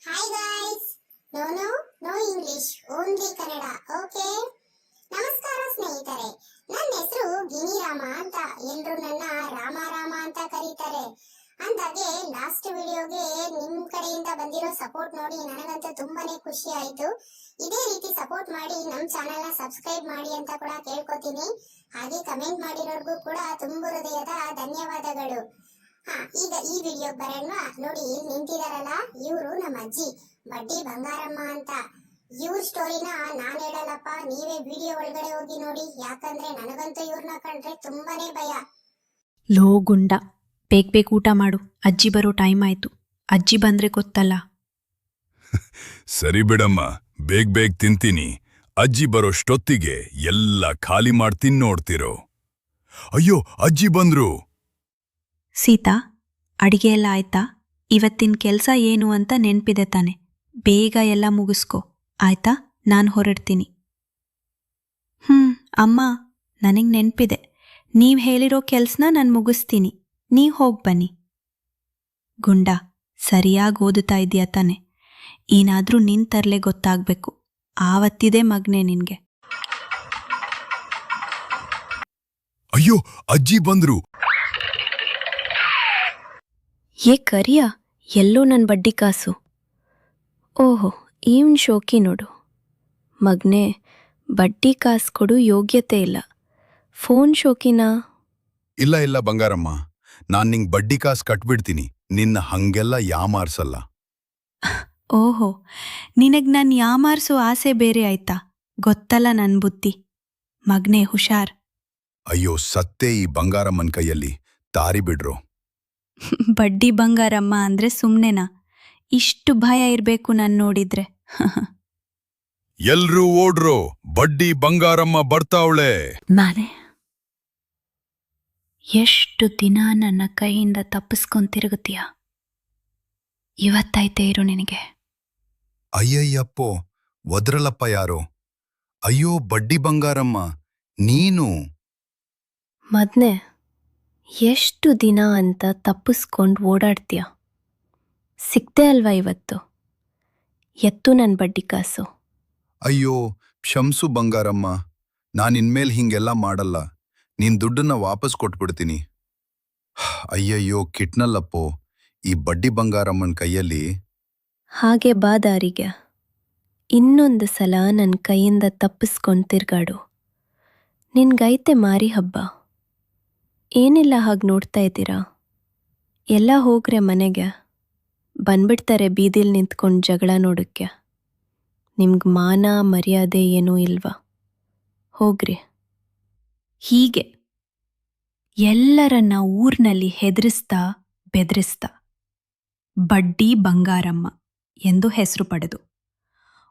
Hi guys. No no no English, only Kannada. Okay. ನಮಸ್ಕಾರ ಸ್ನೇಹಿತರೆ, ನನ್ನ ಹೆಸರು ಗಿನಿರಾಮ ಅಂತ. ಎಲ್ರು ನನ್ನ ರಾಮ ರಾಮ ಅಂತ ಕರೀತಾರೆ. ಅಂದಾಗೆ ಲಾಸ್ಟ್ ವಿಡಿಯೋಗೆ ನಿಮ್ ಕಡೆಯಿಂದ ಬಂದಿರೋ ಸಪೋರ್ಟ್ ನೋಡಿ ನನಗಂತೂ ತುಂಬಾನೇ ಖುಷಿ ಆಯ್ತು. ಇದೇ ರೀತಿ ಸಪೋರ್ಟ್ ಮಾಡಿ ನಮ್ಮ ಚಾನೆಲ್ ನ ಸಬ್ಸ್ಕ್ರೈಬ್ ಮಾಡಿ ಅಂತ ಕೂಡ ಕೇಳ್ಕೊತೀನಿ. ಹಾಗೆ ಕಮೆಂಟ್ ಮಾಡಿರೋರ್ಗೂ ಕೂಡ ತುಂಬು ಹೃದಯದ ಧನ್ಯವಾದಗಳು. ಈಗ ಈ ವಿಡಿಯೋ ಬರೋಣ. ನೋಡಿ, ಇಲ್ಲಿ ನಿಂತಿದಾರಲ್ಲ, ಇವರು ನಮ್ಮ ಅಜ್ಜಿ ಬಡ್ಡಿ ಬಂಗಾರಮ್ಮ ಅಂತ. ಇವ್ರ ಸ್ಟೋರಿನ ನಾನ್ ಹೇಳಲ್ಲಪ್ಪ, ನೀವೇ ವಿಡಿಯೋ ಒಳಗಡೆ ಹೋಗಿ ನೋಡಿ. ಯಾಕಂದ್ರೆ ನನಗಂತೂ ಇವ್ರನ್ನ ಕಂಡ್ರೆ ತುಂಬಾನೇ ಭಯ. ಲೋ ಗುಂಡ, ಬೇಗ ಊಟ ಮಾಡು, ಅಜ್ಜಿ ಬರೋ ಟೈಮ್ ಆಯ್ತು. ಅಜ್ಜಿ ಬಂದ್ರೆ ಗೊತ್ತಲ್ಲ. ಸರಿ ಬಿಡಮ್ಮ, ಬೇಗ ತಿಂತೀನಿ. ಅಜ್ಜಿ ಬರೋಷ್ಟೊತ್ತಿಗೆ ಎಲ್ಲ ಖಾಲಿ ಮಾಡ್ತೀನಿ, ನೋಡ್ತಿರೋ. ಅಯ್ಯೋ, ಅಜ್ಜಿ ಬಂದ್ರು. ಸೀತಾ, ಅಡಿಗೆ ಎಲ್ಲ ಆಯ್ತಾ? ಇವತ್ತಿನ ಕೆಲಸ ಏನು ಅಂತ ನೆನ್ಪಿದೆ ತಾನೆ? ಬೇಗ ಎಲ್ಲ ಮುಗಿಸ್ಕೊ, ಆಯ್ತಾ? ನಾನು ಹೊರಡ್ತೀನಿ. ಅಮ್ಮ, ನನಗೆ ನೆನ್ಪಿದೆ. ನೀವು ಹೇಳಿರೋ ಕೆಲ್ಸನ ನಾನು ಮುಗಿಸ್ತೀನಿ, ನೀವು ಹೋಗಿ ಬನ್ನಿ. ಗುಂಡ, ಸರಿಯಾಗಿ ಓದುತ್ತಾ ಇದೆಯಾ ತಾನೆ? ಏನಾದ್ರೂ ನಿನ್ ತರ್ಲೆ ಗೊತ್ತಾಗ್ಬೇಕು. ಆವತ್ತಿದೆ ಮಗ್ನೆ ನಿನ್ಗೆ. ಅಯ್ಯೋ, ಅಜ್ಜಿ ಬಂದ್ರು. ಏ ಕರಿಯ, ಎಲ್ಲೋ ನನ್ನ ಬಡ್ಡಿ ಕಾಸು. ಓಹೋ, ಇವನ್ ಶೋಕಿ ನೋಡು. ಮಗ್ನೆ, ಬಡ್ಡಿ ಕಾಸು ಕೊಡು ಯೋಗ್ಯತೆ ಇಲ್ಲ. ಫೋನ್ ಶೋಕಿನಾ? ಇಲ್ಲ ಬಂಗಾರಮ್ಮ, ನಾನ್ ನಿಂಗ್ ಬಡ್ಡಿ ಕಾಸು ಕಟ್ಬಿಡ್ತೀನಿ. ನಿನ್ನ ಹಂಗೆಲ್ಲ ಯಾಮಾರ್ಸಲ್ಲ. ಓಹೋ, ನಿನಗ್ ನಾನು ಯಾಮಾರ್ಸೋ ಆಸೆ ಬೇರೆ ಆಯ್ತಾ? ಗೊತ್ತಲ್ಲ ನನ್ ಬುದ್ಧಿ. ಮಗ್ನೆ, ಹುಷಾರ್. ಅಯ್ಯೋ, ಸತ್ತೇ ಈ ಬಂಗಾರಮ್ಮನ್ ಕೈಯಲ್ಲಿ. ತಾರಿ ಬಿಡ್ರೋ. ಬಡ್ಡಿ ಬಂಗಾರಮ್ಮ ಅಂದ್ರೆ ಸುಮ್ನೆನಾ? ಇಷ್ಟು ಭಯ ಇರ್ಬೇಕು ನಾನು ನೋಡಿದ್ರೆ. ಎಲ್ರೂ ಓಡ್ರೋ, ಬಡ್ಡಿ ಬಂಗಾರಮ್ಮ ಬರ್ತಾವಳೆ. ನಾನೇ ಎಷ್ಟು ದಿನ ನನ್ನ ಕೈಯಿಂದ ತಪ್ಪಿಸ್ಕೊಂತಿರುಗತೀಯ? ಇವತ್ತೈತೆ ಇರು ನಿನಗೆ. ಅಯ್ಯಯ್ಯಪ್ಪೋ, ಒದ್ರಲಪ್ಪ ಯಾರೋ. ಅಯ್ಯೋ, ಬಡ್ಡಿ ಬಂಗಾರಮ್ಮ ನೀನು? ಮದ್ನೆ, ಎಷ್ಟು ದಿನ ಅಂತ ತಪ್ಪಿಸ್ಕೊಂಡು ಓಡಾಡ್ತೀಯ? ಸಿಕ್ತೆ ಅಲ್ವಾ ಇವತ್ತು? ಎತ್ತು ನನ್ನ ಬಡ್ಡಿ ಕಾಸು. ಅಯ್ಯೋ, ಕ್ಷಮ್ಸು ಬಂಗಾರಮ್ಮ, ನಾನಿನ್ಮೇಲ್ ಹಿಂಗೆಲ್ಲ ಮಾಡಲ್ಲ. ನಿನ್ ದುಡ್ಡನ್ನ ವಾಪಸ್ ಕೊಟ್ಬಿಡ್ತೀನಿ. ಅಯ್ಯಯ್ಯೋ, ಕಿಟ್ನಲ್ಲಪ್ಪೋ ಈ ಬಡ್ಡಿ ಬಂಗಾರಮ್ಮನ ಕೈಯಲ್ಲಿ. ಹಾಗೆ ಬಾ ದಾರಿಗೆ. ಇನ್ನೊಂದು ಸಲ ನನ್ನ ಕೈಯಿಂದ ತಪ್ಪಿಸ್ಕೊಂಡು ತಿರ್ಗಾಡು. ನಿನ್ಗೈತೆ ಮಾರಿ ಹಬ್ಬ. ಏನಿಲ್ಲ ಹಾಗೆ ನೋಡ್ತಾ ಇದ್ದೀರಾ? ಎಲ್ಲ ಹೋಗ್ರೆ ಮನೆಗೆ. ಬಂದ್ಬಿಡ್ತಾರೆ ಬೀದಿಲ್ ನಿಂತ್ಕೊಂಡು ಜಗಳ ನೋಡಕ್ಕೆ. ನಿಮ್ಗೆ ಮಾನ ಮರ್ಯಾದೆ ಏನೂ ಇಲ್ವಾ? ಹೋಗ್ರಿ. ಹೀಗೆ ಎಲ್ಲರನ್ನ ಊರ್ನಲ್ಲಿ ಹೆದರಿಸ್ತಾ ಬೆದರಿಸ್ತಾ ಬಡ್ಡಿ ಬಂಗಾರಮ್ಮ ಎಂದು ಹೆಸರು ಪಡೆದು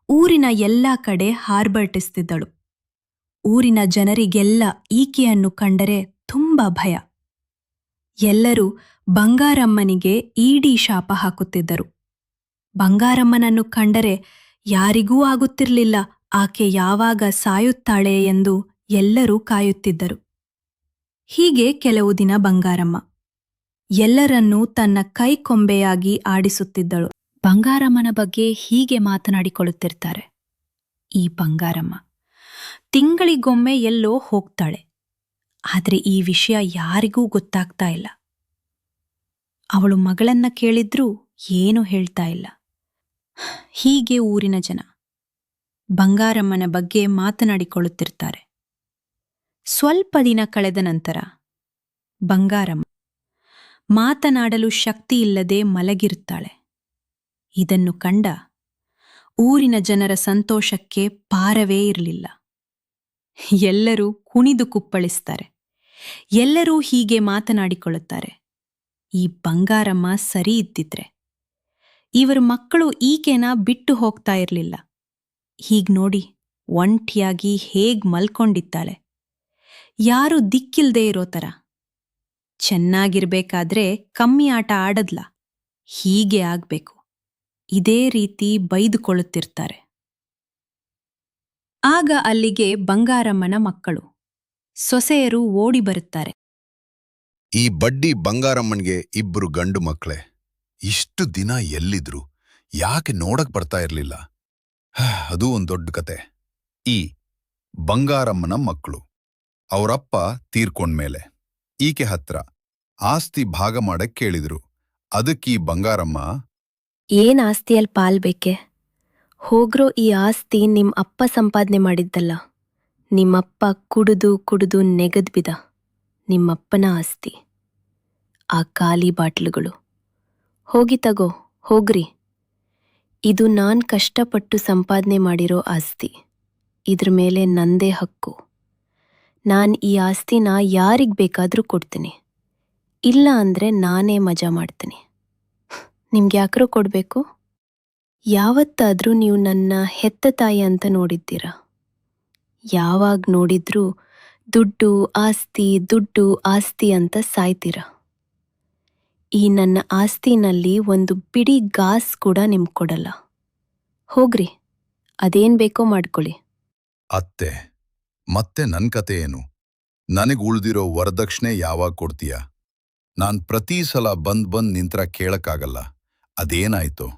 ಊರಿನ ಎಲ್ಲ ಕಡೆ ಹಾರ್ಬರ್ಟಿಸ್ತಿದ್ದಳು. ಊರಿನ ಜನರಿಗೆಲ್ಲ ಈಕೆಯನ್ನು ಕಂಡರೆ ತುಂಬ ಭಯ. ಎಲ್ಲರೂ ಬಂಗಾರಮ್ಮನಿಗೆ ಈಡಿ ಶಾಪ ಹಾಕುತ್ತಿದ್ದರು. ಬಂಗಾರಮ್ಮನನ್ನು ಕಂಡರೆ ಯಾರಿಗೂ ಆಗುತ್ತಿರಲಿಲ್ಲ ಆಕೆ ಯಾವಾಗ ಸಾಯುತ್ತಾಳೆ ಎಂದು ಎಲ್ಲರೂ ಕಾಯುತ್ತಿದ್ದರು. ಹೀಗೆ ಕೆಲವು ದಿನ ಬಂಗಾರಮ್ಮ ಎಲ್ಲರನ್ನೂ ತನ್ನ ಕೈಕೊಂಬೆಯಾಗಿ ಆಡಿಸುತ್ತಿದ್ದಳು. ಬಂಗಾರಮ್ಮನ ಬಗ್ಗೆ ಹೀಗೆ ಮಾತನಾಡಿಕೊಳ್ಳುತ್ತಿರ್ತಾರೆ. ಈ ಬಂಗಾರಮ್ಮ ತಿಂಗಳಿಗೊಮ್ಮೆ ಎಲ್ಲೋ ಹೋಗ್ತಾಳೆ. ಆದರೆ ಈ ವಿಷಯ ಯಾರಿಗೂ ಗೊತ್ತಾಗ್ತಾ ಇಲ್ಲ. ಅವಳು ಮಗಳನ್ನ ಕೇಳಿದ್ರೂ ಏನೂ ಹೇಳ್ತಾ ಇಲ್ಲ. ಹೀಗೆ ಊರಿನ ಜನ ಬಂಗಾರಮ್ಮನ ಬಗ್ಗೆ ಮಾತನಾಡಿಕೊಳ್ಳುತ್ತಿರ್ತಾರೆ. ಸ್ವಲ್ಪ ದಿನ ಕಳೆದ ನಂತರ ಬಂಗಾರಮ್ಮ ಮಾತನಾಡಲು ಶಕ್ತಿಯಿಲ್ಲದೆ ಮಲಗಿರುತ್ತಾಳೆ. ಇದನ್ನು ಕಂಡ ಊರಿನ ಜನರ ಸಂತೋಷಕ್ಕೆ ಪಾರವೇ ಇರಲಿಲ್ಲ. ಎಲ್ಲರೂ ಕುಣಿದು ಕುಪ್ಪಳಿಸ್ತಾರೆ. ಎಲ್ಲರೂ ಹೀಗೆ ಮಾತನಾಡಿಕೊಳ್ಳುತ್ತಾರೆ. ಈ ಬಂಗಾರಮ್ಮ ಸರಿ ಇದ್ದಿದ್ರೆ ಇವರ ಮಕ್ಕಳು ಈಕೆನ ಬಿಟ್ಟು ಹೋಗ್ತಾ ಇರಲಿಲ್ಲ. ಹೀಗ್ ನೋಡಿ, ಒಂಟಿಯಾಗಿ ಹೇಗ್ ಮಲ್ಕೊಂಡಿದ್ದಾಳೆ, ಯಾರು ದಿಕ್ಕಿಲ್ದೇ ಇರೋ ಥರ. ಚೆನ್ನಾಗಿರ್ಬೇಕಾದ್ರೆ ಕಮ್ಮಿ ಆಟ ಆಡದ್ಲ, ಹೀಗೆ ಆಗ್ಬೇಕು. ಇದೇ ರೀತಿ ಬೈದುಕೊಳ್ಳುತ್ತಿರ್ತಾರೆ. ಆಗ ಅಲ್ಲಿಗೆ ಬಂಗಾರಮ್ಮನ ಮಕ್ಕಳು ಸೊಸೆಯರು ಓಡಿ ಬರುತ್ತಾರೆ. ಈ ಬಡ್ಡಿ ಬಂಗಾರಮ್ಮನ್ಗೆ 2 ಗಂಡು ಮಕ್ಕಳೇ. ಇಷ್ಟು ದಿನ ಎಲ್ಲಿದ್ರು? ಯಾಕೆ ನೋಡಕ್ ಬರ್ತಾ ಇರ್ಲಿಲ್ಲ? ಅದು ಒಂದ್ ದೊಡ್ಡ ಕತೆ. ಈ ಬಂಗಾರಮ್ಮನ ಮಕ್ಕಳು ಅವರಪ್ಪ ತೀರ್ಕೊಂಡ್ಮೇಲೆ ಈಕೆ ಹತ್ರ ಆಸ್ತಿ ಭಾಗ ಮಾಡಕ್ ಕೇಳಿದ್ರು. ಅದಕ್ಕೀ ಬಂಗಾರಮ್ಮ, ಏನ್ ಆಸ್ತಿಯಲ್ಲಿ ಪಾಲ್ ಬೇಕೆ? ಹೋಗ್ರೋ, ಈ ಆಸ್ತಿ ನಿಮ್ ಅಪ್ಪ ಸಂಪಾದನೆ ಮಾಡಿದ್ದಲ್ಲ. ನಿಮ್ಮಪ್ಪ ಕುಡಿದು ಕುಡಿದು ನೆಗದ್ಬಿದ. ನಿಮ್ಮಪ್ಪನ ಆಸ್ತಿ. ಆ ಖಾಲಿ ಬಾಟ್ಲುಗಳು. ಹೋಗಿ ತಗೋ, ಹೋಗ್ರಿ. ಇದು ನಾನ್ ಕಷ್ಟಪಟ್ಟು ಸಂಪಾದನೆ ಮಾಡಿರೋ ಆಸ್ತಿ. ಇದ್ರ ಮೇಲೆ ನಂದೇ ಹಕ್ಕು. ನಾನ್ ಈ ಆಸ್ತಿನ ಯಾರಿಗ್ ಬೇಕಾದ್ರೂ ಕೊಡ್ತೀನಿ. ಇಲ್ಲ ಅಂದ್ರೆ ನಾನೇ ಮಜಾ ಮಾಡ್ತೀನಿ. ನಿಮ್ಗೆ ಯಾಕ್ರೋ ಕೊಡ್ಬೇಕು? ಯಾವತ್ತಾದ್ರೂ ನೀವು ನನ್ನ ಹೆತ್ತ ತಾಯಿ ಅಂತ ನೋಡಿದ್ದೀರಾ? ಯಾವಾಗ ನೋಡಿದ್ರೂ ದುಡ್ಡು ಆಸ್ತಿ ದುಡ್ಡು ಆಸ್ತಿ ಅಂತ ಸಾಯ್ತೀರ. ಈ ನನ್ನ ಆಸ್ತಿನಲ್ಲಿ ಒಂದು ಬಿಡಿ ಗಾಸ್ ಕೂಡ ನಿಮ್ಗೆ ಕೊಡಲ್ಲ. ಹೋಗ್ರಿ, ಅದೇನ್ ಬೇಕೋ ಮಾಡ್ಕೊಳ್ಳಿ. ಅತ್ತೆ, ಮತ್ತೆ ನನ್ ಕತೆ ಏನು? ನನಗ್ ಉಳ್ದಿರೋ ವರದಕ್ಷಿಣೆ ಯಾವಾಗ ಕೊಡ್ತೀಯ? ನಾನ್ ಪ್ರತೀ ಸಲ ಬಂದ್ ನಿಂತ್ರ ಕೇಳಕ್ಕಾಗಲ್ಲ. ಅದೇನಾಯ್ತೋ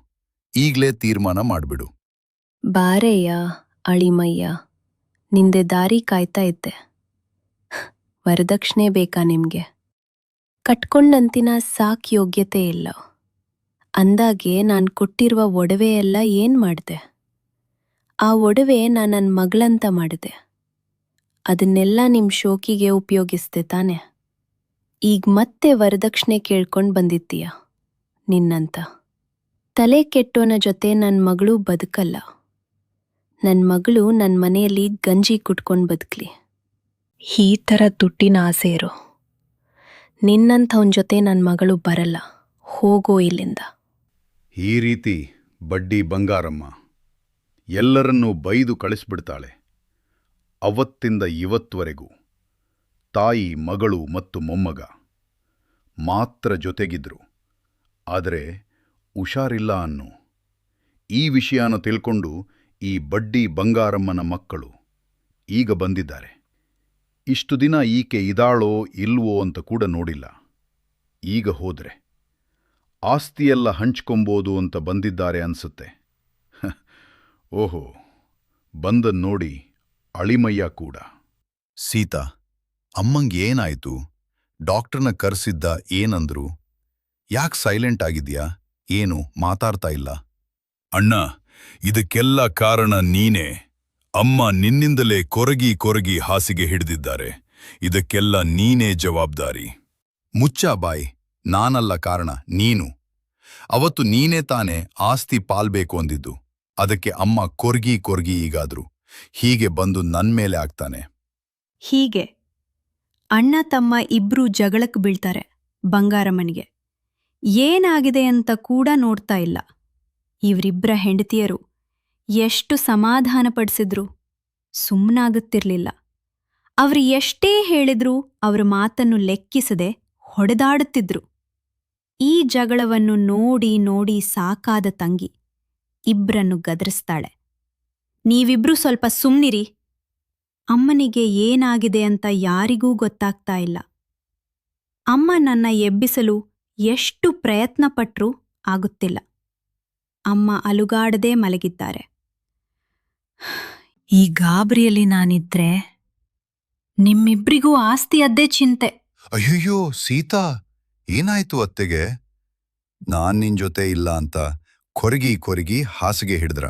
ಈಗ್ಲೇ ತೀರ್ಮಾನ ಮಾಡ್ಬಿಡು. ಬಾರೆಯ್ಯ ಅಳಿಮಯ್ಯ, ನಿಂದೆ ದಾರಿ ಕಾಯ್ತಾ ಇದ್ದೆ. ವರದಕ್ಷಿಣೆ ಬೇಕಾ ನಿಮ್ಗೆ? ಕಟ್ಕೊಂಡಂತಿನ ಸಾಕ್ ಯೋಗ್ಯತೆ ಇಲ್ಲ. ಅಂದಾಗೆ ನಾನ್ ಕೊಟ್ಟಿರುವ ಒಡವೆ ಎಲ್ಲ ಏನ್ ಮಾಡ್ದೆ? ಆ ಒಡವೆ ನನ್ನ ಮಗಳಂತ ಮಾಡಿದೆ. ಅದನ್ನೆಲ್ಲ ನಿಮ್ ಶೋಕಿಗೆ ಉಪಯೋಗಿಸ್ದೆ ತಾನೆ? ಈಗ ಮತ್ತೆ ವರದಕ್ಷಿಣೆ ಕೇಳ್ಕೊಂಡ್ ಬಂದಿದ್ದೀಯ ನಿನ್ನಂತ. ತಲೆ ಕೆಟ್ಟೋನ ಜೊತೆ ನನ್ ಮಗಳು ಬದುಕಲ್ಲ. ನನ್ ಮಗಳು ನನ್ ಮನೆಯಲ್ಲಿ ಗಂಜಿ ಕುಟ್ಕೊಂಡ್ ಬದುಕ್ಲಿ. ಈ ಥರ ದುಡ್ಡಿನ ಆಸೆ ಇರೋ ನಿನ್ನಂಥವನ್ ಜೊತೆ ನನ್ ಮಗಳು ಬರಲ್ಲ. ಹೋಗೋ ಇಲ್ಲಿಂದ. ಈ ರೀತಿ ಬಡ್ಡಿ ಬಂಗಾರಮ್ಮ ಎಲ್ಲರನ್ನೂ ಬೈದು ಕಳಿಸ್ಬಿಡ್ತಾಳೆ. ಅವತ್ತಿಂದ ಇವತ್ವರೆಗೂ ತಾಯಿ, ಮಗಳು ಮತ್ತು ಮೊಮ್ಮಗ ಮಾತ್ರ ಜೊತೆಗಿದ್ರು. ಆದರೆ ಹುಷಾರಿಲ್ಲ ಅನ್ನೋ ಈ ವಿಷಯನ ತಿಳ್ಕೊಂಡು ಈ ಬಡ್ಡಿ ಬಂಗಾರಮ್ಮನ ಮಕ್ಕಳು ಈಗ ಬಂದಿದ್ದಾರೆ. ಇಷ್ಟು ದಿನ ಈಕೆ ಇದಾಳೋ ಇಲ್ವೋ ಅಂತ ಕೂಡ ನೋಡಿಲ್ಲ. ಈಗ ಹೋದ್ರೆ ಆಸ್ತಿಯೆಲ್ಲ ಹಂಚ್ಕೊಂಬೋದು ಅಂತ ಬಂದಿದ್ದಾರೆ ಅನ್ಸುತ್ತೆ. ಓಹೋ, ಬಂದನ್ ನೋಡಿ ಅಳಿಮಯ್ಯ ಕೂಡ. ಸೀತಾ, ಅಮ್ಮಂಗ್ ಏನಾಯ್ತು? ಡಾಕ್ಟರ್ನ ಕರೆಸಿದ್ದ, ಏನಂದ್ರು? ಯಾಕೆ ಸೈಲೆಂಟ್ ಆಗಿದ್ಯಾ? ಏನು ಮಾತಾಡ್ತಾ ಇಲ್ಲ? ಅಣ್ಣ, ಇದಕ್ಕೆಲ್ಲ ಕಾರಣ ನೀನೇ. ಅಮ್ಮ ನಿನ್ನಿಂದಲೇ ಕೊರಗಿ ಹಾಸಿಗೆ ಹಿಡಿದಿದ್ದಾರೆ. ಇದಕ್ಕೆಲ್ಲ ನೀನೇ ಜವಾಬ್ದಾರಿ. ಮುಚ್ಚಾ ಬಾಯ್, ನಾನಲ್ಲ ಕಾರಣ, ನೀನು. ಅವತ್ತು ನೀನೇ ತಾನೇ ಆಸ್ತಿ ಪಾಲ್ಬೇಕು ಅಂದಿದ್ದು. ಅದಕ್ಕೆ ಅಮ್ಮ ಕೊರ್ಗಿ ಈಗಾದ್ರು ಹೀಗೆ ಬಂದು ನನ್ಮೇಲೆ ಆಗ್ತಾನೆ. ಹೀಗೆ ಅಣ್ಣ ತಮ್ಮ ಇಬ್ರೂ ಜಗಳಕ್ಕೆ ಬೀಳ್ತಾರೆ. ಬಂಗಾರಮ್ಮನಿಗೆ ಏನಾಗಿದೆ ಅಂತ ಕೂಡ ನೋಡ್ತಾ ಇಲ್ಲ. ಇವರಿಬ್ಬರ ಹೆಂಡತಿಯರು ಎಷ್ಟು ಸಮಾಧಾನಪಡಿಸಿದ್ರು ಸುಮ್ಮನಾಗುತ್ತಿರ್ಲಿಲ್ಲ. ಅವರು ಎಷ್ಟೇ ಹೇಳಿದ್ರೂ ಅವರ ಮಾತನ್ನು ಲೆಕ್ಕಿಸದೆ ಹೊಡೆದಾಡುತ್ತಿದ್ರು. ಈ ಜಗಳವನ್ನು ನೋಡಿ ಸಾಕಾದ ತಂಗಿ ಇಬ್ರನ್ನು ಗದರಿಸ್ತಾಳೆ. ನೀವಿಬ್ರೂ ಸ್ವಲ್ಪ ಸುಮ್ನಿರಿ. ಅಮ್ಮನಿಗೆ ಏನಾಗಿದೆ ಅಂತ ಯಾರಿಗೂ ಗೊತ್ತಾಗ್ತಾ ಇಲ್ಲ. ಅಮ್ಮ ನನ್ನ ಎಬ್ಬಿಸಲು ಎಷ್ಟು ಪ್ರಯತ್ನಪಟ್ರೂ ಆಗುತ್ತಿಲ್ಲ. ಅಮ್ಮ ಅಲುಗಾಡದೆ ಮಲಗಿದ್ದಾರೆ. ಈ ಗಾಬರಿಯಲ್ಲಿ ನಾನಿದ್ರೆ ನಿಮ್ಮಿಬ್ರಿಗೂ ಆಸ್ತಿಯದ್ದೇ ಚಿಂತೆ. ಅಯ್ಯಯ್ಯೋ ಸೀತಾ, ಏನಾಯ್ತು ಅತ್ತೆಗೆ? ನಾನ್ ನಿನ್ ಜೊತೆ ಇಲ್ಲ ಅಂತ ಕೊರಗಿ ಹಾಸಿಗೆ ಹಿಡಿದ್ರ?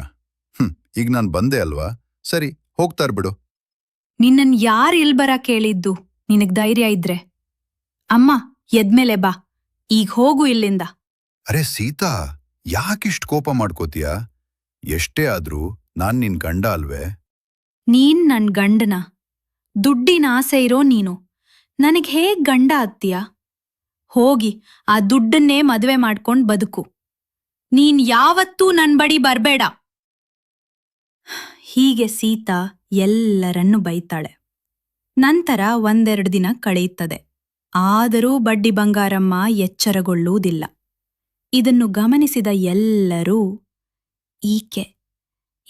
ಈಗ ನಾನ್ ಬಂದೆ ಅಲ್ವಾ, ಸರಿ ಹೋಗ್ತಾರ್ಬಿಡು. ನಿನ್ನನ್ ಯಾರ್ ಇಲ್ಬರ ಕೇಳಿದ್ದು? ನಿನಗ್ ಧೈರ್ಯ ಇದ್ರೆ ಅಮ್ಮ ಎದ್ಮೇಲೆ ಬಾ, ಈಗ ಹೋಗು ಇಲ್ಲಿಂದ. ಅರೆ ಸೀತಾ, ಯಾಕಿಷ್ಟು ಕೋಪ ಮಾಡ್ಕೋತೀಯ? ಎಷ್ಟೇ ಆದ್ರೂ ನಾನ್ ನಿನ್ ಗಂಡ ಅಲ್ವೇ? ನೀನ್ ನನ್ ಗಂಡನ? ದುಡ್ಡಿನ ಆಸೆ ಇರೋ ನೀನು ನನಗ್ ಹೇಗ್ ಗಂಡ ಆಗ್ತೀಯ? ಹೋಗಿ ಆ ದುಡ್ಡನ್ನೇ ಮದ್ವೆ ಮಾಡ್ಕೊಂಡ್ ಬದುಕು. ನೀನ್ ಯಾವತ್ತೂ ನನ್ ಬಡಿ ಬರ್ಬೇಡ. ಹೀಗೆ ಸೀತಾ ಎಲ್ಲರನ್ನೂ ಬೈತಾಳೆ. ನಂತರ 1-2 ದಿನ ಕಳೆಯುತ್ತದೆ. ಆದರೂ ಬಡ್ಡಿ ಬಂಗಾರಮ್ಮ ಎಚ್ಚರಗೊಳ್ಳುವುದಿಲ್ಲ. ಇದನ್ನು ಗಮನಿಸಿದ ಎಲ್ಲರೂ ಈಕೆ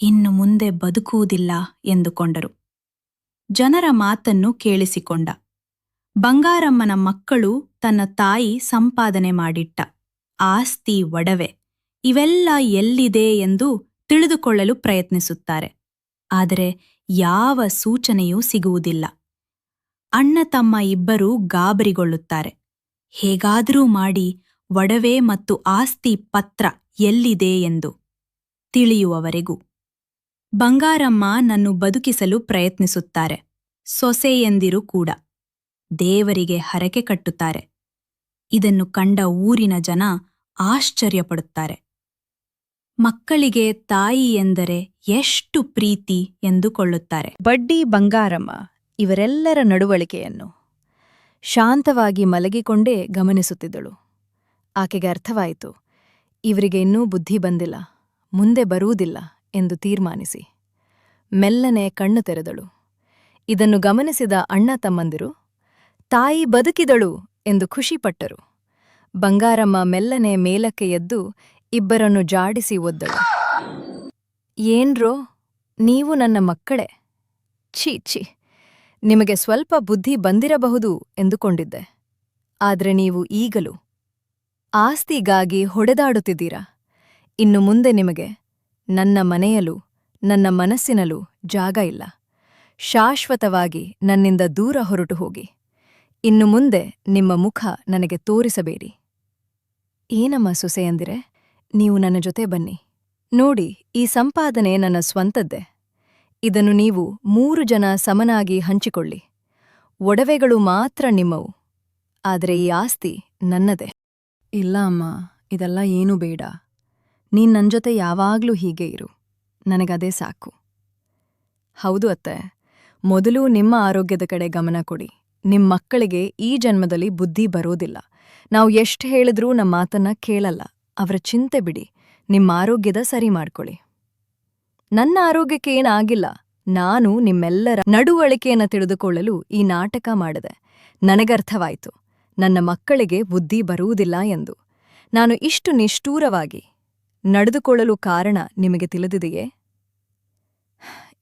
ಇನ್ನು ಮುಂದೆ ಬದುಕುವುದಿಲ್ಲ ಎಂದುಕೊಂಡರು. ಜನರ ಮಾತನ್ನು ಕೇಳಿಸಿಕೊಂಡ. ಬಂಗಾರಮ್ಮನ ಮಕ್ಕಳು ತನ್ನ ತಾಯಿ ಸಂಪಾದನೆ ಮಾಡಿಟ್ಟ ಆಸ್ತಿ ಒಡವೆ ಇವೆಲ್ಲ ಎಲ್ಲಿದೆ ಎಂದು ತಿಳಿದುಕೊಳ್ಳಲು ಪ್ರಯತ್ನಿಸುತ್ತಾರೆ. ಆದರೆ ಯಾವ ಸೂಚನೆಯೂ ಸಿಗುವುದಿಲ್ಲ. ಅಣ್ಣ ತಮ್ಮ ಇಬ್ಬರೂ ಗಾಬರಿಗೊಳ್ಳುತ್ತಾರೆ. ಹೇಗಾದರೂ ಮಾಡಿ ಒಡವೆ ಮತ್ತು ಆಸ್ತಿ ಪತ್ರ ಎಲ್ಲಿದೆ ಎಂದು ತಿಳಿಯುವವರೆಗೂ. ಬಂಗಾರಮ್ಮ ನನ್ನು ಬದುಕಿಸಲು ಪ್ರಯತ್ನಿಸುತ್ತಾರೆ. ಸೊಸೆಯಂದಿರು ಕೂಡ ದೇವರಿಗೆ ಹರಕೆ ಕಟ್ಟುತ್ತಾರೆ. ಇದನ್ನು ಕಂಡ ಊರಿನ ಜನ ಆಶ್ಚರ್ಯಪಡುತ್ತಾರೆ. ಮಕ್ಕಳಿಗೆ ತಾಯಿ ಎಂದರೆ ಎಷ್ಟು ಪ್ರೀತಿ ಎಂದುಕೊಳ್ಳುತ್ತಾರೆ. ಬಡ್ಡಿ ಬಂಗಾರಮ್ಮ ಇವರೆಲ್ಲರ ನಡವಳಿಕೆಯನ್ನು ಶಾಂತವಾಗಿ ಮಲಗಿಕೊಂಡೇ ಗಮನಿಸುತ್ತಿದ್ದಳು. ಆಕೆಗೆ ಅರ್ಥವಾಯಿತು, ಇವರಿಗೆ ಇನ್ನೂ ಬುದ್ಧಿ ಬಂದಿಲ್ಲ, ಮುಂದೆ ಬರುವುದಿಲ್ಲ ಎಂದು ತೀರ್ಮಾನಿಸಿ ಮೆಲ್ಲನೆ ಕಣ್ಣು ತೆರೆದಳು. ಇದನ್ನು ಗಮನಿಸಿದ ಅಣ್ಣ ತಮ್ಮಂದಿರು ತಾಯಿ ಬದುಕಿದಳು ಎಂದು ಖುಷಿಪಟ್ಟರು. ಬಂಗಾರಮ್ಮ ಮೆಲ್ಲನೆ ಮೇಲಕ್ಕೆ ಎದ್ದು ಇಬ್ಬರನ್ನು ಜಾಡಿಸಿ ಒದ್ದಳು. ಏನ್ರೋ, ನೀವು ನನ್ನ ಮಕ್ಕಳೇ. ಛೀ ಛೀ, ನಿಮಗೆ ಸ್ವಲ್ಪ ಬುದ್ಧಿ ಬಂದಿರಬಹುದು ಎಂದುಕೊಂಡಿದ್ದೆ. ಆದ್ರೆ ನೀವು ಈಗಲೂ ಆಸ್ತಿಗಾಗಿ ಹೊಡೆದಾಡುತ್ತಿದ್ದೀರಾ. ಇನ್ನು ಮುಂದೆ ನಿಮಗೆ ನನ್ನ ಮನೆಯಲ್ಲೂ ನನ್ನ ಮನಸ್ಸಿನಲ್ಲೂ ಜಾಗ ಇಲ್ಲ. ಶಾಶ್ವತವಾಗಿ ನನ್ನಿಂದ ದೂರ ಹೊರಟು ಹೋಗಿ. ಇನ್ನು ಮುಂದೆ ನಿಮ್ಮ ಮುಖ ನನಗೆ ತೋರಿಸಬೇಡಿ. ಏನಮ್ಮ ಸೊಸೆಯಂದಿರೆ, ನೀವು ನನ್ನ ಜೊತೆ ಬನ್ನಿ. ನೋಡಿ, ಈ ಸಂಪಾದನೆ ನನ್ನ ಸ್ವಂತದ್ದೇ. ಇದನ್ನು ನೀವು 3 ಜನ ಸಮನಾಗಿ ಹಂಚಿಕೊಳ್ಳಿ. ಒಡವೆಗಳು ಮಾತ್ರ ನಿಮ್ಮವು, ಆದರೆ ಈ ಆಸ್ತಿ ನನ್ನದೇ. ಇಲ್ಲ ಅಮ್ಮ, ಇದೆಲ್ಲ ಏನೂ ಬೇಡ. ನೀನ್ ನನ್ ಜೊತೆ ಯಾವಾಗ್ಲೂ ಹೀಗೆ ಇರು, ನನಗದೇ ಸಾಕು. ಹೌದು ಅತ್ತೆ, ಮೊದಲು ನಿಮ್ಮ ಆರೋಗ್ಯದ ಕಡೆ ಗಮನ ಕೊಡಿ. ನಿಮ್ ಮಕ್ಕಳಿಗೆ ಈ ಜನ್ಮದಲ್ಲಿ ಬುದ್ಧಿ ಬರೋದಿಲ್ಲ. ನಾವು ಎಷ್ಟು ಹೇಳಿದ್ರೂ ನಮ್ಮ ಮಾತನ್ನ ಕೇಳಲ್ಲ. ಅವರ ಚಿಂತೆ ಬಿಡಿ, ನಿಮ್ಮ ಆರೋಗ್ಯದ ಸರಿ ಮಾಡ್ಕೊಳ್ಳಿ. ನನ್ನ ಆರೋಗ್ಯಕ್ಕೆ ಏನಾಗಿಲ್ಲ. ನಾನು ನಿಮ್ಮೆಲ್ಲರ ನಡುವಳಿಕೆಯನ್ನು ತಿಳಿದುಕೊಳ್ಳಲು ಈ ನಾಟಕ ಮಾಡಿದೆ. ನನಗರ್ಥವಾಯಿತು, ನನ್ನ ಮಕ್ಕಳಿಗೆ ಬುದ್ಧಿ ಬರುವುದಿಲ್ಲ ಎಂದು. ನಾನು ಇಷ್ಟು ನಿಷ್ಠೂರವಾಗಿ ನಡೆದುಕೊಳ್ಳಲು ಕಾರಣ ನಿಮಗೆ ತಿಳಿದಿದೆಯೇ?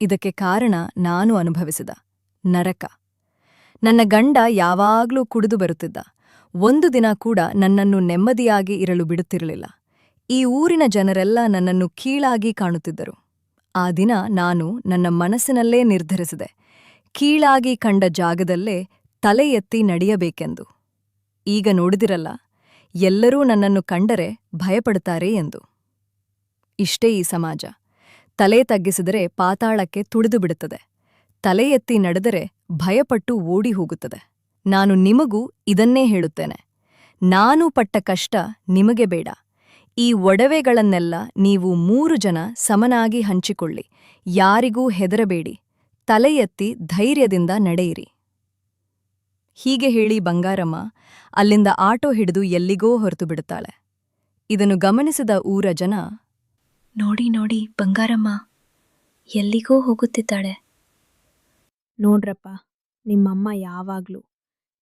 ಇದಕ್ಕೆ ಕಾರಣ ನಾನು ಅನುಭವಿಸಿದ ನರಕ. ನನ್ನ ಗಂಡ ಯಾವಾಗ್ಲೂ ಕುಡಿದು ಬರುತ್ತಿದ್ದ. ಒಂದು ದಿನ ಕೂಡ ನನ್ನನ್ನು ನೆಮ್ಮದಿಯಾಗಿ ಇರಲು ಬಿಡುತ್ತಿರಲಿಲ್ಲ. ಈ ಊರಿನ ಜನರೆಲ್ಲ ನನ್ನನ್ನು ಕೀಳಾಗಿ ಕಾಣುತ್ತಿದ್ದರು. ಆ ದಿನ ನಾನು ನನ್ನ ಮನಸ್ಸಿನಲ್ಲೇ ನಿರ್ಧರಿಸಿದೆ, ಕೀಳಾಗಿ ಕಂಡ ಜಾಗದಲ್ಲೇ ತಲೆ ಎತ್ತಿ ನಡೆಯಬೇಕೆಂದು. ಈಗ ನೋಡಿದಿರಲ್ಲ, ಎಲ್ಲರೂ ನನ್ನನ್ನು ಕಂಡರೆ ಭಯಪಡುತ್ತಾರೆ ಎಂದು. ಇಷ್ಟೇ ಈ ಸಮಾಜ. ತಲೆ ತಗ್ಗಿಸಿದರೆ ಪಾತಾಳಕ್ಕೆ ತುಳಿದು ಬಿಡುತ್ತದೆ. ತಲೆ ಎತ್ತಿ ನಡೆದರೆ ಭಯಪಟ್ಟು ಓಡಿ ಹೋಗುತ್ತದೆ. ನಾನು ನಿಮಗೂ ಇದನ್ನೇ ಹೇಳುತ್ತೇನೆ. ನಾನು ಪಟ್ಟ ಕಷ್ಟ ನಿಮಗೆ ಬೇಡ. ಈ ಒಡವೆಗಳನ್ನೆಲ್ಲ ನೀವು 3 ಜನ ಸಮನಾಗಿ ಹಂಚಿಕೊಳ್ಳಿ. ಯಾರಿಗೂ ಹೆದರಬೇಡಿ. ತಲೆ ಎತ್ತಿ ಧೈರ್ಯದಿಂದ ನಡೆಯಿರಿ. ಹೀಗೆ ಹೇಳಿ ಬಂಗಾರಮ್ಮ ಅಲ್ಲಿಂದ ಆಟೋ ಹಿಡಿದು ಎಲ್ಲಿಗೋ ಹೊರತು ಬಿಡುತ್ತಾಳೆ. ಇದನ್ನು ಗಮನಿಸಿದ ಊರ ಜನ, ನೋಡಿ ನೋಡಿ, ಬಂಗಾರಮ್ಮ ಎಲ್ಲಿಗೋ ಹೋಗುತ್ತಿದ್ದಾಳೆ. ನೋಡ್ರಪ್ಪ, ನಿಮ್ಮಮ್ಮ ಯಾವಾಗ್ಲೂ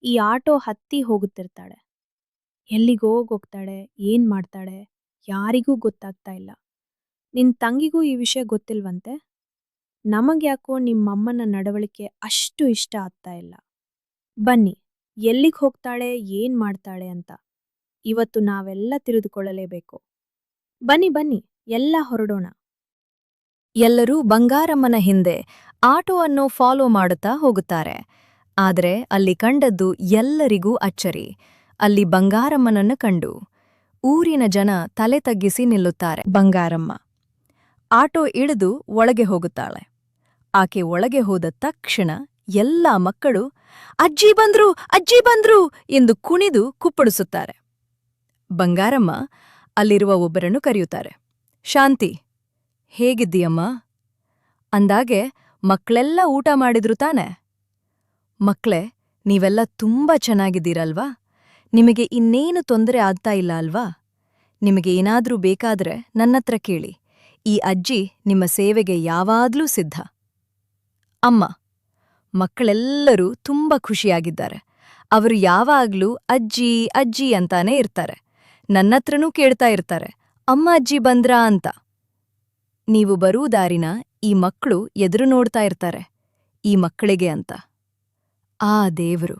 ಈ ಆಟೋ ಹತ್ತಿ ಹೋಗುತ್ತಿರ್ತಾಳೆ. ಎಲ್ಲಿಗೋ ಹೋಗ್ತಾಳೆ, ಏನ್ ಮಾಡ್ತಾಳೆ ಯಾರಿಗೂ ಗೊತ್ತಾಗ್ತಾ ಇಲ್ಲ. ನಿನ್ ತಂಗಿಗೂ ಈ ವಿಷಯ ಗೊತ್ತಿಲ್ವಂತೆ. ನಮಗ್ಯಾಕೋ ನಿಮ್ಮಮ್ಮನ ನಡವಳಿಕೆ ಅಷ್ಟು ಇಷ್ಟ ಆಗ್ತಾ ಇಲ್ಲ. ಬನ್ನಿ, ಎಲ್ಲಿಗೆ ಹೋಗ್ತಾಳೆ, ಏನ್ ಮಾಡ್ತಾಳೆ ಅಂತ ಇವತ್ತು ನಾವೆಲ್ಲ ತಿಳಿದುಕೊಳ್ಳಲೇಬೇಕು. ಬನ್ನಿ ಬನ್ನಿ, ಎಲ್ಲ ಹೊರಡೋಣ. ಎಲ್ಲರೂ ಬಂಗಾರಮ್ಮನ ಹಿಂದೆ ಆಟೋವನ್ನು ಫಾಲೋ ಮಾಡುತ್ತಾ ಹೋಗುತ್ತಾರೆ. ಆದರೆ ಅಲ್ಲಿ ಕಂಡದ್ದು ಎಲ್ಲರಿಗೂ ಅಚ್ಚರಿ. ಅಲ್ಲಿ ಬಂಗಾರಮ್ಮನನ್ನು ಕಂಡು ಊರಿನ ಜನ ತಲೆ ತಗ್ಗಿಸಿ ನಿಲ್ಲುತ್ತಾರೆ. ಬಂಗಾರಮ್ಮ ಆಟೋ ಇಳಿದು ಒಳಗೆ ಹೋಗುತ್ತಾಳೆ. ಆಕೆ ಒಳಗೆ ಹೋದ ತಕ್ಷಣ ಎಲ್ಲ ಮಕ್ಕಳು ಅಜ್ಜಿ ಬಂದ್ರು, ಅಜ್ಜಿ ಬಂದ್ರು ಎಂದು ಕುಣಿದು ಕುಪ್ಪಳಿಸುತ್ತಾರೆ. ಬಂಗಾರಮ್ಮ ಅಲ್ಲಿರುವ ಒಬ್ಬರನ್ನು ಕರೆಯುತ್ತಾರೆ. ಶಾಂತಿ, ಹೇಗಿದ್ದೀಯಮ್ಮ ಅಂದಾಗೆ ಮಕ್ಕಳೆಲ್ಲ ಊಟ ಮಾಡಿದ್ರು ತಾನೆ? ಮಕ್ಕಳೇ, ನೀವೆಲ್ಲ ತುಂಬಾ ಚೆನ್ನಾಗಿದ್ದೀರಲ್ವಾ? ನಿಮಗೆ ಇನ್ನೇನು ತೊಂದರೆ ಆಗ್ತಾ ಇಲ್ಲ ಅಲ್ವಾ? ನಿಮಗೆ ಏನಾದ್ರೂ ಬೇಕಾದ್ರೆ ನನ್ನತ್ರ ಕೇಳಿ. ಈ ಅಜ್ಜಿ ನಿಮ್ಮ ಸೇವೆಗೆ ಯಾವಾಗ್ಲೂ ಸಿದ್ಧ. ಅಮ್ಮ, ಮಕ್ಕಳೆಲ್ಲರೂ ತುಂಬಾ ಖುಷಿಯಾಗಿದ್ದಾರೆ. ಅವರು ಯಾವಾಗ್ಲೂ ಅಜ್ಜಿ ಅಜ್ಜಿ ಅಂತಾನೆ ಇರ್ತಾರೆ. ನನ್ನತ್ರನೂ ಕೇಳ್ತಾ ಇರ್ತಾರೆ, ಅಮ್ಮ ಅಜ್ಜಿ ಬಂದ್ರಾ ಅಂತ. ನೀವು ಬರೂ ದಾರಿನ ಈ ಮಕ್ಕಳು ಎದುರು ನೋಡ್ತಾ ಇರ್ತಾರೆ, ಈ ಮಕ್ಕಳಿಗೆ ಅಂತ. ಆ ದೇವರು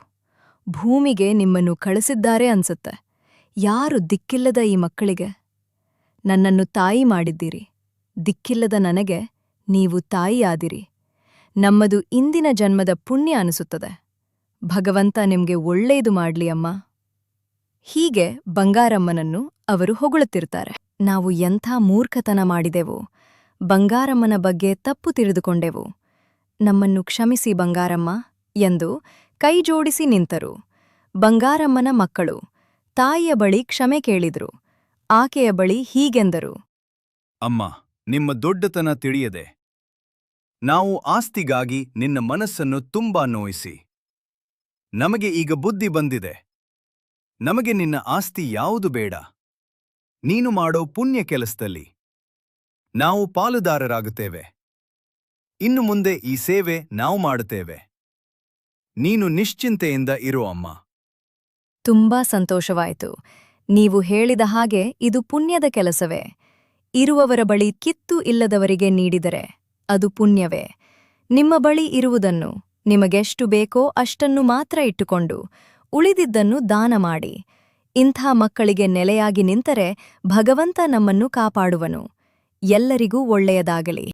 ಭೂಮಿಗೆ ನಿಮ್ಮನ್ನು ಕಳಿಸಿದ್ದಾರೆ ಅನ್ಸುತ್ತೆ. ಯಾರು ದಿಕ್ಕಿಲ್ಲದ ಈ ಮಕ್ಕಳಿಗೆ? ನನ್ನನ್ನು ತಾಯಿ ಮಾಡಿದ್ದೀರಿ. ದಿಕ್ಕಿಲ್ಲದ ನನಗೆ ನೀವು ತಾಯಿಯಾದಿರಿ. ನಮ್ಮದು ಇಂದಿನ ಜನ್ಮದ ಪುಣ್ಯ ಅನಿಸುತ್ತದೆ. ಭಗವಂತ ನಿಮ್ಗೆ ಒಳ್ಳೇದು ಮಾಡ್ಲಿ ಅಮ್ಮ. ಹೀಗೆ ಬಂಗಾರಮ್ಮನನ್ನು ಅವರು ಹೊಗಳುತ್ತಿರ್ತಾರೆ. ನಾವು ಎಂಥ ಮೂರ್ಖತನ ಮಾಡಿದೆವು. ಬಂಗಾರಮ್ಮನ ಬಗ್ಗೆ ತಪ್ಪು ತಿಳಿದುಕೊಂಡೆವು. ನಮ್ಮನ್ನು ಕ್ಷಮಿಸಿ ಬಂಗಾರಮ್ಮ ಎಂದು ಕೈಜೋಡಿಸಿ ನಿಂತರು. ಬಂಗಾರಮ್ಮನ ಮಕ್ಕಳು ತಾಯಿಯ ಬಳಿ ಕ್ಷಮೆ ಕೇಳಿದ್ರು. ಆಕೆಯ ಬಳಿ ಹೀಗೆಂದರು. ಅಮ್ಮ, ನಿಮ್ಮ ದೊಡ್ಡತನ ತಿಳಿಯದೆ ನಾವು ಆಸ್ತಿಗಾಗಿ ನಿನ್ನ ಮನಸ್ಸನ್ನು ತುಂಬಾ ನೋಯಿಸಿ. ನಮಗೆ ಈಗ ಬುದ್ಧಿ ಬಂದಿದೆ. ನಮಗೆ ನಿನ್ನ ಆಸ್ತಿ ಯಾವುದು ಬೇಡ. ನೀನು ಮಾಡೋ ಪುಣ್ಯ ಕೆಲಸದಲ್ಲಿ ನಾವು ಪಾಲುದಾರರಾಗುತ್ತೇವೆ. ಇನ್ನು ಮುಂದೆ ಈ ಸೇವೆ ನಾವು ಮಾಡುತ್ತೇವೆ. ನೀನು ನಿಶ್ಚಿಂತೆಯಿಂದ ಇರು ಅಮ್ಮ. ತುಂಬಾ ಸಂತೋಷವಾಯಿತು. ನೀವು ಹೇಳಿದ ಹಾಗೆ ಇದು ಪುಣ್ಯದ ಕೆಲಸವೇ. ಇರುವವರ ಬಳಿ ಕಿತ್ತು ಇಲ್ಲದವರಿಗೆ ನೀಡಿದರೆ ಅದು ಪುಣ್ಯವೇ. ನಿಮ್ಮ ಬಳಿ ಇರುವುದನ್ನು ನಿಮಗೆಷ್ಟು ಬೇಕೋ ಅಷ್ಟನ್ನು ಮಾತ್ರ ಇಟ್ಟುಕೊಂಡು ಉಳಿದಿದ್ದನ್ನು ದಾನ ಮಾಡಿ. ಇಂಥ ಮಕ್ಕಳಿಗೆ ನೆಲೆಯಾಗಿ ನಿಂತರೆ ಭಗವಂತ ನಮ್ಮನ್ನು ಕಾಪಾಡುವನು. ಎಲ್ಲರಿಗೂ ಒಳ್ಳೆಯದಾಗಲಿ.